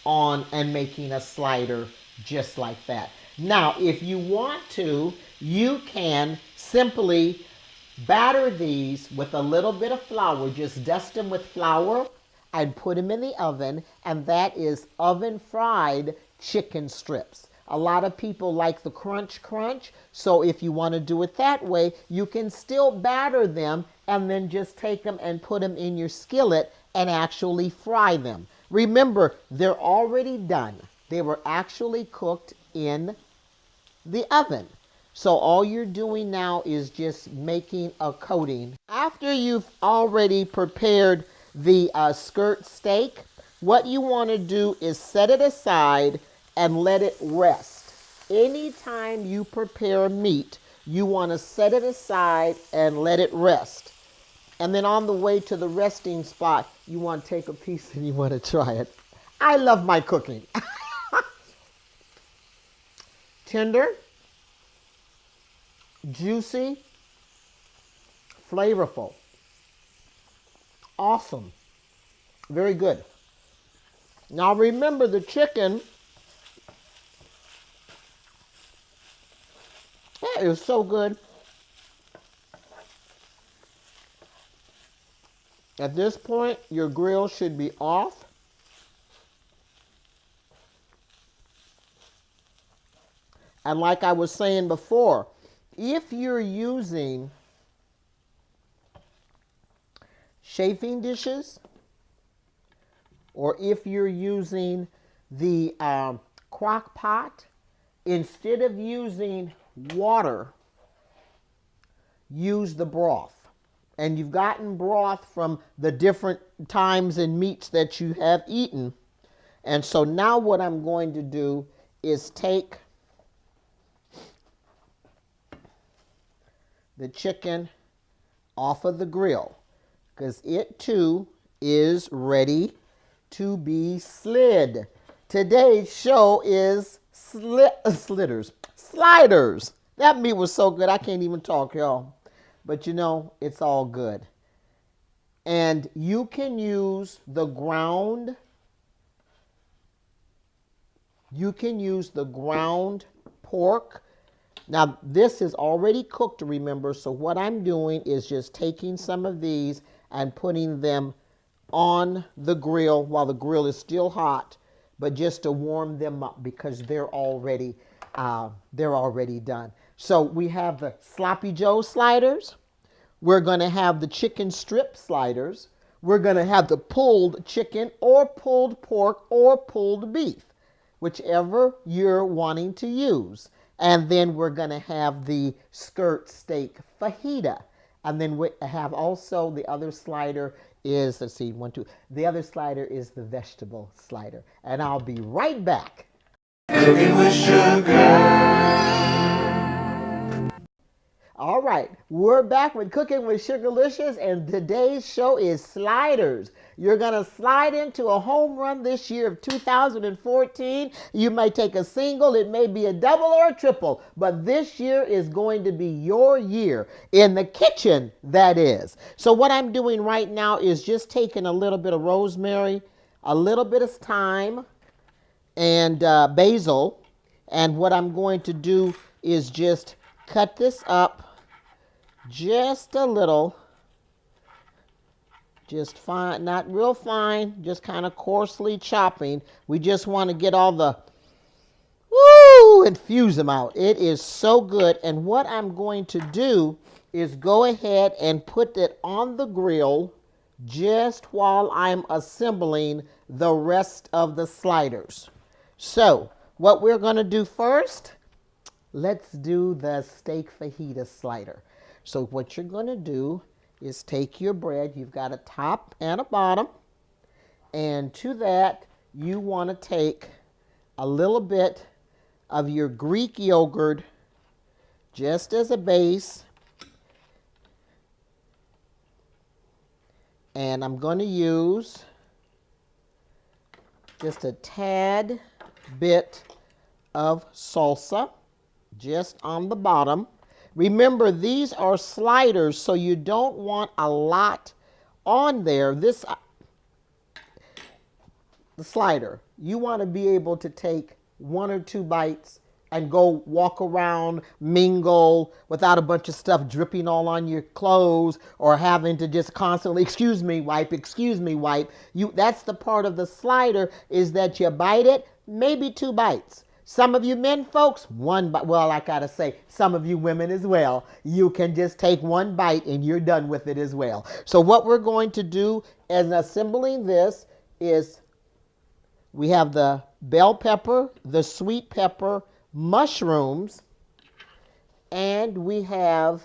on and making a slider just like that. Now, if you want to, you can simply batter these with a little bit of flour. Just dust them with flour and put them in the oven, and that is oven fried chicken strips. A lot of people like the crunch crunch, so if you want to do it that way, you can still batter them and then just take them and put them in your skillet and actually fry them. Remember, they're already done. They were actually cooked in the oven. So all you're doing now is just making a coating. After you've already prepared the skirt steak, what you want to do is set it aside and let it rest. Anytime you prepare meat, you want to set it aside and let it rest. And then on the way to the resting spot, you want to take a piece and you want to try it. I love my cooking. Tender, juicy, flavorful. Awesome. Very good. Now remember, the chicken, that is so good. At this point, your grill should be off. And like I was saying before, if you're using chafing dishes, or if you're using the crock pot, instead of using water, use the broth. And you've gotten broth from the different times and meats that you have eaten. And so now what I'm going to do is take the chicken off of the grill, because it too is ready to be slid. Today's show is sliders. That meat was so good I can't even talk, y'all. But you know, it's all good. And you can use the ground. You can use the ground pork. Now, this is already cooked, remember, so what I'm doing is just taking some of these and putting them on the grill while the grill is still hot, but just to warm them up because they're already done. So we have the Sloppy Joe sliders. We're going to have the chicken strip sliders. We're going to have the pulled chicken or pulled pork or pulled beef, whichever you're wanting to use. And then we're going to have the skirt steak fajita. And then we have also the other slider is, let's see, the other slider is the vegetable slider. And I'll be right back. Cooking with Sugar. All right, we're back with Cooking with Sugarlious, and today's show is sliders. You're going to slide into a home run this year of 2014. You may take a single, it may be a double or a triple, but this year is going to be your year in the kitchen, that is. So what I'm doing right now is just taking a little bit of rosemary, a little bit of thyme, and basil, and what I'm going to do is just cut this up just a little, just fine, not real fine, just kind of coarsely chopping. We just want to get all the infuse them out. It is so good. And what I'm going to do is go ahead and put it on the grill just while I'm assembling the rest of the sliders. So what we're going to do first, let's do the steak fajita slider. So what you're going to do is take your bread. You've got a top and a bottom. And to that, you want to take a little bit of your Greek yogurt just as a base. And I'm going to use just a tad bit of salsa just on the bottom. Remember, these are sliders, so you don't want a lot on there. the slider. You want to be able to take 1 or 2 bites and go walk around, mingle without a bunch of stuff dripping all on your clothes or having to just constantly, excuse me, wipe, excuse me, wipe. That's the part of the slider, is that you bite it, maybe 2 bites. Some of you men folks, 1 bite. Well, I gotta say, some of you women as well, you can just take 1 bite and you're done with it as well. So what we're going to do in assembling this is we have the bell pepper, the sweet pepper, mushrooms, and we have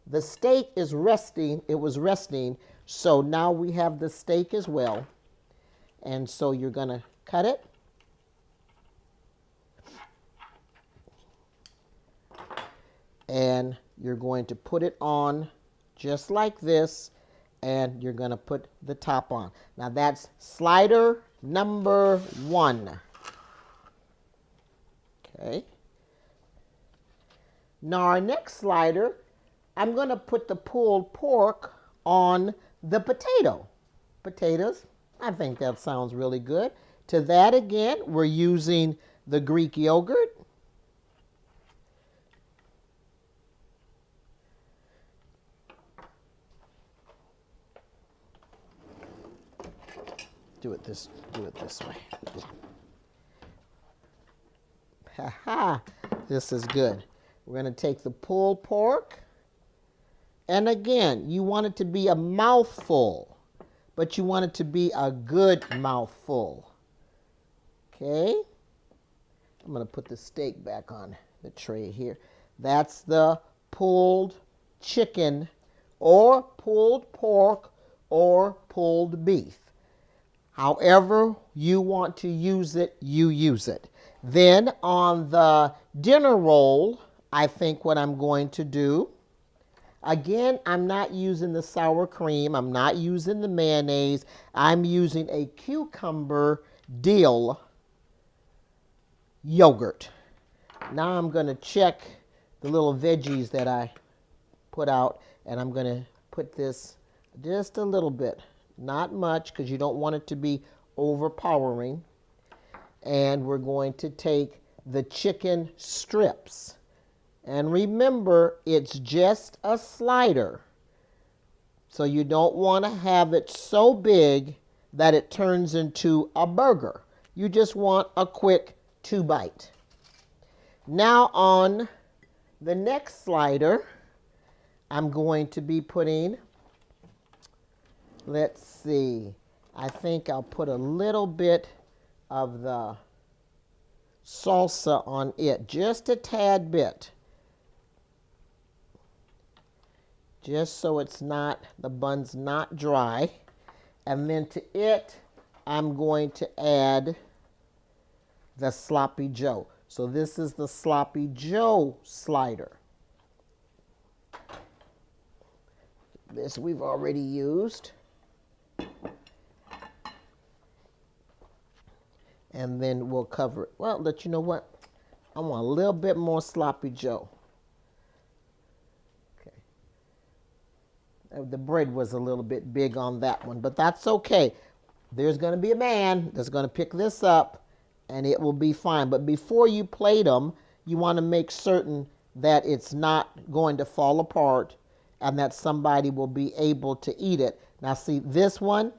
the steak is resting. It was resting, so now we have the steak as well. And so you're going to cut it. And you're going to put it on just like this, and you're going to put the top on. Now that's slider number 1. Okay. Now our next slider, I'm going to put the pulled pork on the potatoes. I think that sounds really good. To that again, we're using the Greek yogurt. Do it this way. Ha! This is good. We're going to take the pulled pork. And again, you want it to be a mouthful, but you want it to be a good mouthful. Okay? I'm going to put the steak back on the tray here. That's the pulled chicken or pulled pork or pulled beef. However you want to use it, you use it. Then on the dinner roll, I think what I'm going to do, again, I'm not using the sour cream. I'm not using the mayonnaise. I'm using a cucumber dill yogurt. Now I'm going to check the little veggies that I put out, and I'm going to put this just a little bit. Not much, because you don't want it to be overpowering. And we're going to take the chicken strips. And remember, it's just a slider. So you don't want to have it so big that it turns into a burger. You just want a quick 2-bite. Now on the next slider, I'm going to be putting, let's see, I think I'll put a little bit of the salsa on it, just a tad bit. Just so it's not, the bun's not dry. And then to it, I'm going to add the sloppy joe. So this is the sloppy joe slider. This we've already used. And then we'll cover it. Well, but you know what? I want a little bit more sloppy joe. Okay. The bread was a little bit big on that one, but that's okay. There's going to be a man that's going to pick this up, and it will be fine. But before you plate them, you want to make certain that it's not going to fall apart and that somebody will be able to eat it. Now see, this one,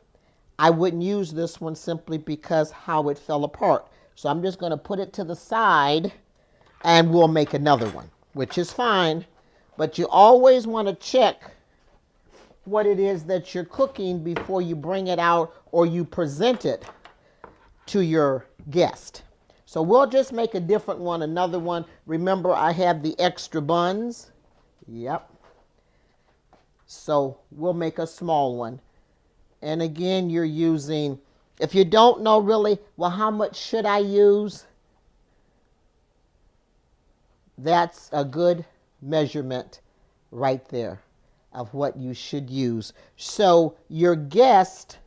I wouldn't use this one simply because how it fell apart. So I'm just going to put it to the side and we'll make another one, which is fine. But you always want to check what it is that you're cooking before you bring it out or you present it to your guest. So we'll just make a different one, another one. Remember, I have the extra buns. Yep. So we'll make a small one. And again, you're using, if you don't know really, well, how much should I use? That's a good measurement right there of what you should use. So your guest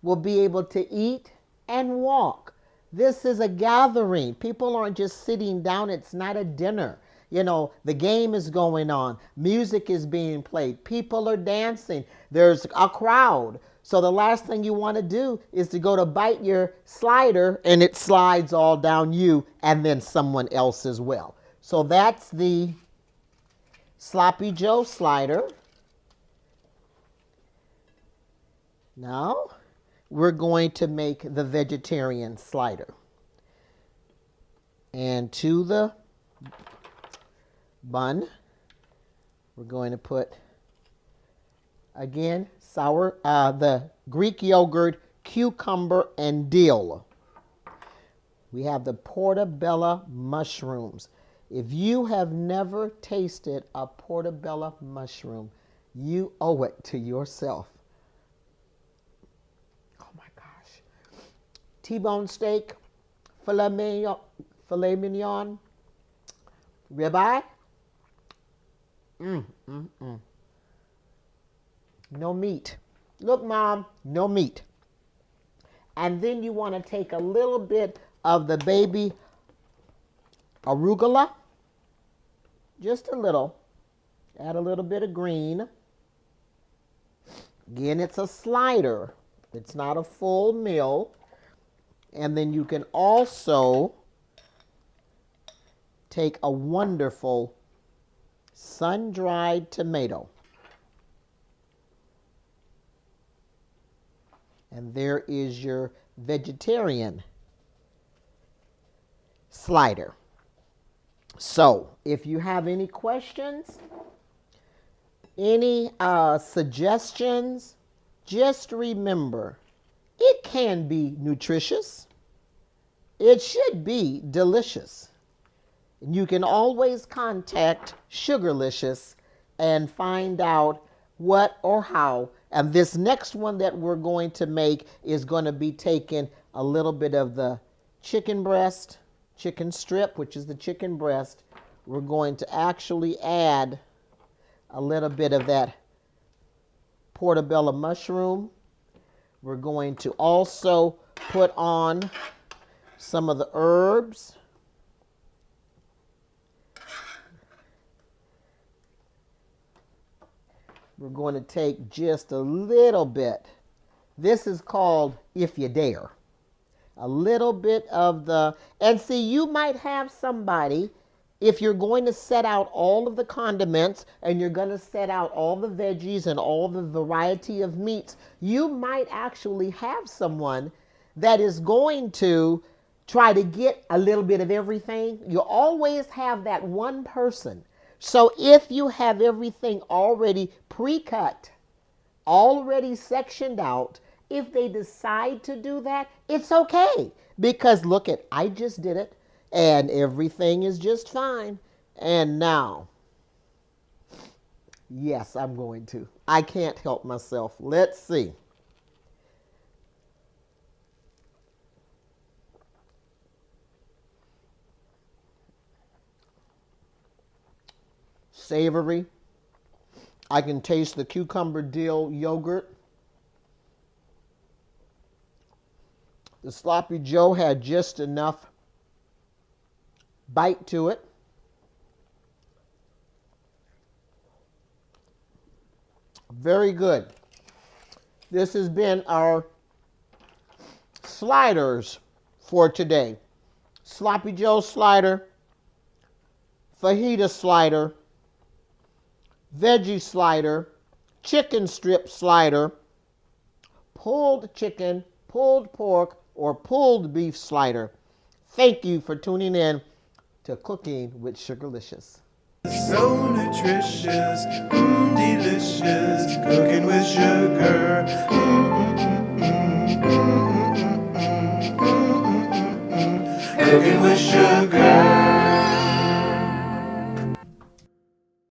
will be able to eat and walk. This is a gathering. People aren't just sitting down. It's not a dinner. You know, the game is going on. Music is being played. People are dancing. There's a crowd. So the last thing you want to do is to go to bite your slider and it slides all down you and then someone else as well. So that's the Sloppy Joe slider. Now we're going to make the vegetarian slider. And to the bun, we're going to put, again, the Greek yogurt, cucumber, and dill. We have the portobello mushrooms. If you have never tasted a portobello mushroom, you owe it to yourself. Oh my gosh. T-bone steak, filet mignon, ribeye. No meat. Look, Mom, no meat. And then you want to take a little bit of the baby arugula, just a little. Add a little bit of green. Again, it's a slider. It's not a full meal. And then you can also take a wonderful sun-dried tomato. And there is your vegetarian slider. So, if you have any questions, any suggestions, just remember, it can be nutritious. It should be delicious. You can always contact Sugarlious and find out what or how. And this next one that we're going to make is going to be taking a little bit of the chicken breast, chicken strip, which is the chicken breast. We're going to actually add a little bit of that portobello mushroom. We're going to also put on some of the herbs. We're going to take just a little bit. This is called If You Dare. A little bit of the, and see, you might have somebody, if you're going to set out all of the condiments and you're going to set out all the veggies and all the variety of meats, you might actually have someone that is going to try to get a little bit of everything. You always have that one person. So if you have everything already pre-cut, already sectioned out, if they decide to do that, it's okay. Because look at, I just did it and everything is just fine. And now, yes, I'm going to. I can't help myself. Let's see. Savory. I can taste the cucumber dill yogurt. The Sloppy Joe had just enough bite to it. Very good. This has been our sliders for today. Sloppy Joe slider, fajita slider, veggie slider, chicken strip slider, pulled chicken, pulled pork, or pulled beef slider. Thank you for tuning in to Cooking with Sugarlious. So nutritious, delicious, cooking with sugar. Cooking with sugar.